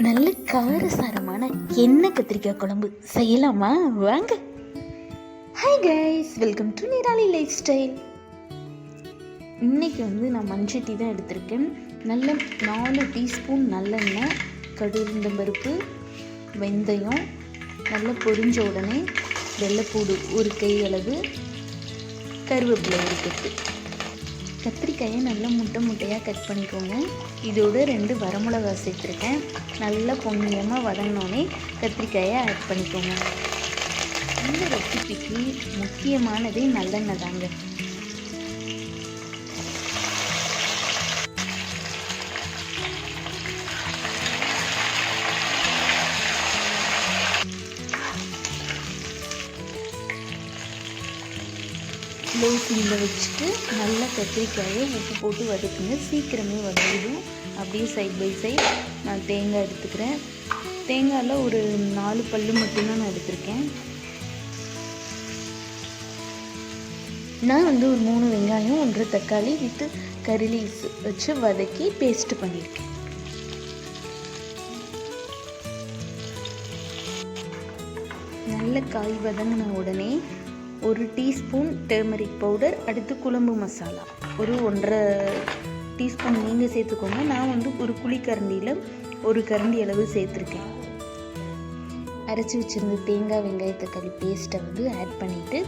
நல்ல காரசாரமான எண்ணெய் கத்திரிக்காய் குழம்பு செய்யலாமா? வாங்க. Hi guys, welcome to Neerali lifestyle. இன்றைக்கி நான் மண்சட்டி தான் எடுத்திருக்கேன். நல்ல 4 டீஸ்பூன் நல்லெண்ணெய், கடுகுளுந்தம்பருப்பு, வெந்தயம் நல்லா பொரிஞ்ச உடனே வெள்ளைப்பூடு ஒரு கை அளவு, கருவேப்பிலை ஒரு கொத்து. கத்திரிக்காயை நல்லா முட்டையாக கட் பண்ணிக்கோங்க. இதோட 2 வரமிளகா சேர்த்துருக்கேன். நல்லா பொன்னியமாக வதங்கினோடனே கத்திரிக்காயை ஆட் பண்ணிக்கோங்க. இந்த ரெசிபிக்கு முக்கியமானதே நல்லெண்ணெய் தாங்க. லோ ஃப்ளேமில் வச்சுட்டு நல்லா கத்திரிக்காயை உப்பு போட்டு வதக்குங்க. சீக்கிரமே வதங்கிடும். அப்படியே சைட் பை சைட் நான் தேங்காய் எடுத்துக்கிறேன். தேங்காயில் ஒரு 4 பல்லு மட்டும்தான் நான் எடுத்திருக்கேன். நான் ஒரு 3 வெங்காயம் 1 தக்காளி வித்து கறி லீவ்ஸ் வச்சு வதக்கி பேஸ்ட் பண்ணியிருக்கேன். நல்ல காய் வதங்கின உடனே 1 டீஸ்பூன் டர்மரிக் பவுடர், அடுத்து குழம்பு மசாலா ஒரு 1.5 டீஸ்பூன் நீங்கள் சேர்த்துக்கோங்க. நான் ஒரு குழிக்கரண்டியில் 1 கரண்டி அளவு சேர்த்துருக்கேன். அரைச்சி வச்சுருந்த தேங்காய் வெங்காய தக்காளி பேஸ்ட்டை ஆட் பண்ணிவிட்டு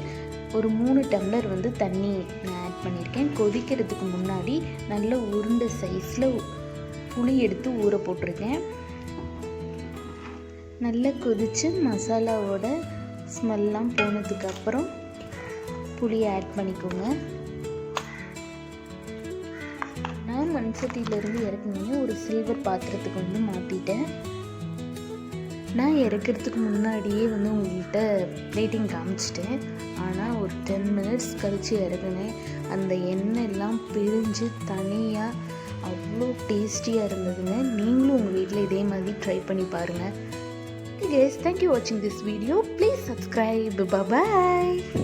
ஒரு 3 டம்ளர் தண்ணி நான் ஆட் பண்ணியிருக்கேன். கொதிக்கிறதுக்கு முன்னாடி நல்ல உருண்டை சைஸில் புளி எடுத்து ஊற போட்டிருக்கேன். நல்லா கொதித்து மசாலாவோட ஸ்மெல்லாம் போனதுக்கப்புறம் புளியை ஆட் பண்ணிக்கோங்க. நான் மண்சட்டியிலேருந்து இறக்குனீங்க ஒரு சில்வர் பாத்திரத்துக்கு மாற்றிட்டேன். நான் இறக்கிறதுக்கு முன்னாடியே உங்கள்கிட்ட பிளேட்டிங் காமிச்சிட்டேன். ஆனால் ஒரு 10 மினிட்ஸ் கழித்து இறக்குனேன். அந்த எண்ணெய் எல்லாம் பிரிஞ்சு தனியாக அவ்வளோ டேஸ்டியாக இருந்ததுங்க. நீங்களும் உங்கள் வீட்டில் இதே மாதிரி ட்ரை பண்ணி பாருங்கள். Guys, thank you for watching this video. Please subscribe. Bye bye.